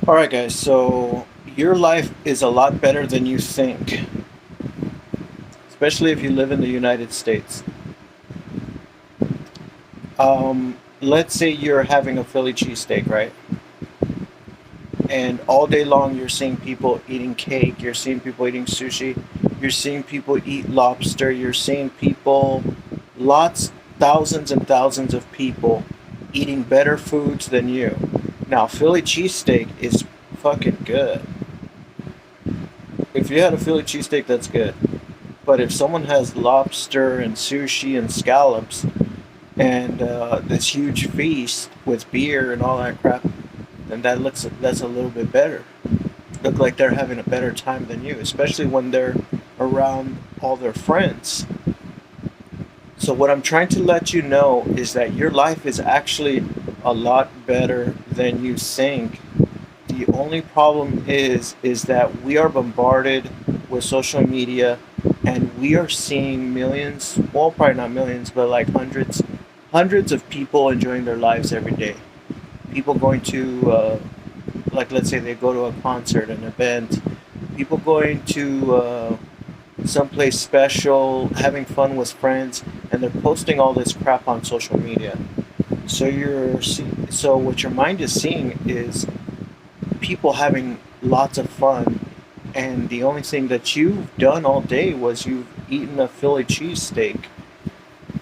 All right, guys. So your life is a lot better than you think, especially if you live in the United States. Let's say you're having a Philly cheesesteak, right? And all day long you're seeing people eating cake, you're seeing people eating sushi, you're seeing people eat lobster, you're seeing people, lots, thousands and thousands of people eating better foods than you. Now, Philly cheesesteak is fucking good. If you had a Philly cheesesteak, that's good. But if someone has lobster and sushi and scallops and this huge feast with beer and all that crap, then that's a little bit better. Look like they're having a better time than you, especially when they're around all their friends. So what I'm trying to let you know is that your life is actually a lot better than you think. The only problem is that we are bombarded with social media and we are seeing millions, well probably not millions, but like hundreds of people enjoying their lives every day. People going to like let's say they go to a concert, an event, people going to someplace special, having fun with friends, and they're posting all this crap on social media. So what your mind is seeing is people having lots of fun, and the only thing that you've done all day was you've eaten a Philly cheesesteak,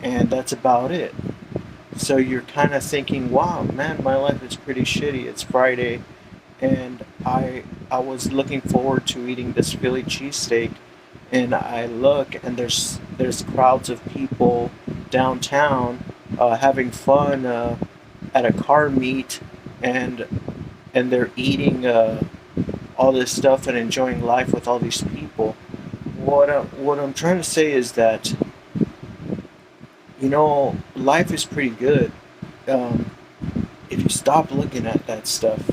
and that's about it. So you're kind of thinking, wow, man, my life is pretty shitty. It's Friday, and I was looking forward to eating this Philly cheesesteak, and I look and there's crowds of people downtown having fun at a car meet, and they're eating all this stuff and enjoying life with all these people. What I'm trying to say is that life is pretty good um, if you stop looking at that stuff.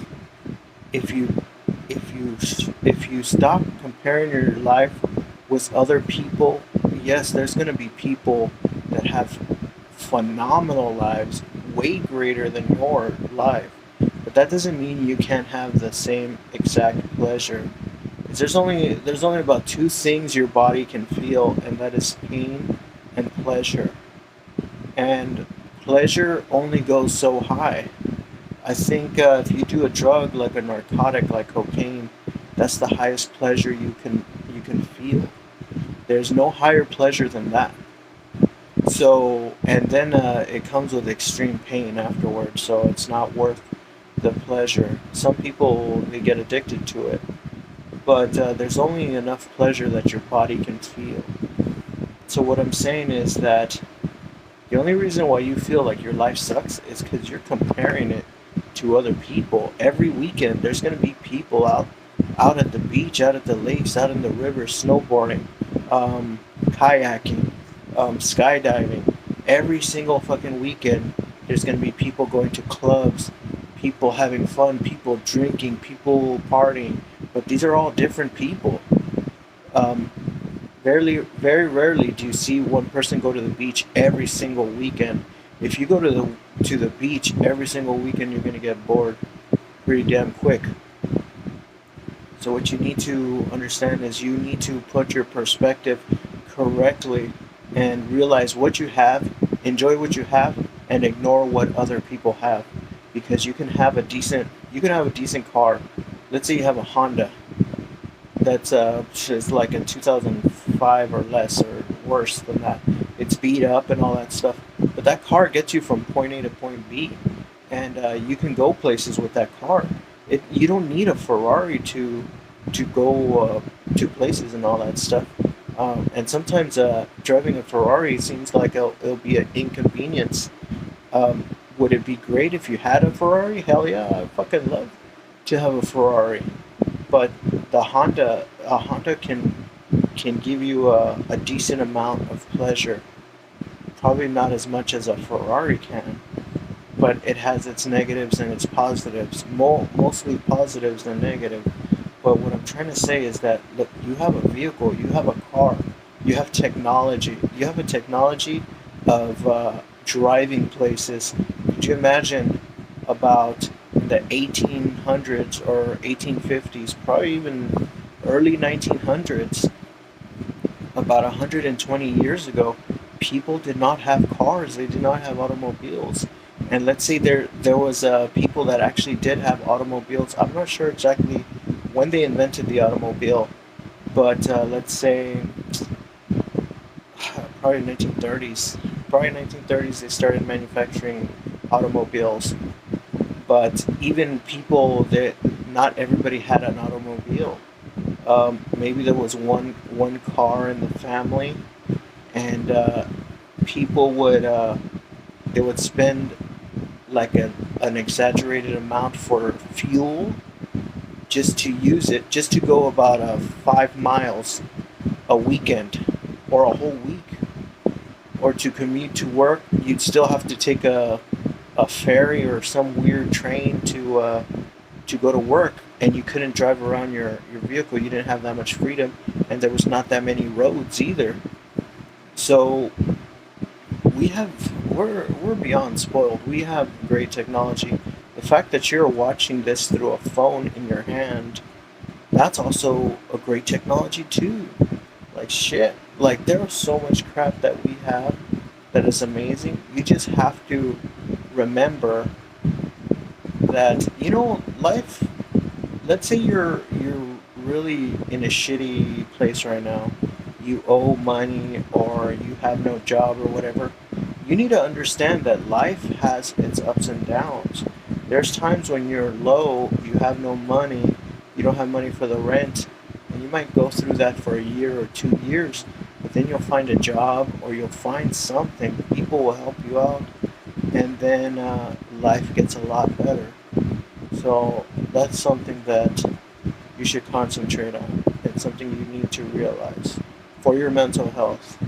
If you if you stop comparing your life with other people, yes, there's going to be people that have phenomenal lives, way greater than your life. But that doesn't mean you can't have the same exact pleasure. 'Cause there's only about two things your body can feel, and that is pain and pleasure. And pleasure only goes so high. I think if you do a drug like a narcotic like cocaine, that's the highest pleasure you can feel. There's no higher pleasure than that. So, and then it comes with extreme pain afterwards, so it's not worth the pleasure. Some people they get addicted to it, but there's only enough pleasure that your body can feel. So what I'm saying is that the only reason why you feel like your life sucks is because you're comparing it to other people. Every weekend, there's going to be people out at the beach, out at the lakes, out in the river, snowboarding, kayaking, skydiving. Every single fucking weekend, there's going to be people going to clubs, people having fun, people drinking, people partying. But these are all different people. Um, very rarely do you see one person go to the beach every single weekend. If you go to the beach every single weekend, you're gonna get bored pretty damn quick. So what you need to understand is you need to put your perspective correctly and realize what you have, enjoy what you have, and ignore what other people have. Because you can have a decent car. Let's say you have a Honda that's is like a 2005 or less or worse than that. It's beat up and all that stuff, but that car gets you from point A to point B, and you can go places with that car. You don't need a Ferrari to go to places and all that stuff. And sometimes driving a Ferrari seems like it'll be an inconvenience. Would it be great if you had a Ferrari? Hell yeah, I fucking love to have a Ferrari. But a Honda can give you a decent amount of pleasure. Probably not as much as a Ferrari can, but it has its negatives and its positives. Mostly positives than negative. But what I'm trying to say is that look, you have a vehicle, you have a car, you have technology, you have a technology of driving places. Could you imagine about in the 1800s or 1850s, probably even early 1900s, about 120 years ago, people did not have cars. They did not have automobiles. And let's say there was people that actually did have automobiles. I'm not sure exactly when they invented the automobile, but let's say probably 1930s. Probably 1930s they started manufacturing automobiles. But even people that not everybody had an automobile. Maybe there was one car in the family, and people would they would spend like an exaggerated amount for fuel just to use it, just to go about 5 miles a weekend or a whole week, or to commute to work. You'd still have to take a ferry or some weird train to go to work, and you couldn't drive around your vehicle. You didn't have that much freedom, and there was not that many roads either. So we're beyond spoiled. We have great technology. The fact that you're watching this through a phone in your hand, that's also a great technology too. Like shit. Like there is so much crap that we have that is amazing. You just have to remember that life. Let's say you're really in a shitty place right now. You owe money or you have no job or whatever. You need to understand that life has its ups and downs. There's times when you're low, you have no money, you don't have money for the rent, and you might go through that for a year or 2 years, but then you'll find a job or you'll find something. People will help you out, and then life gets a lot better. So that's something that you should concentrate on. It's something you need to realize for your mental health.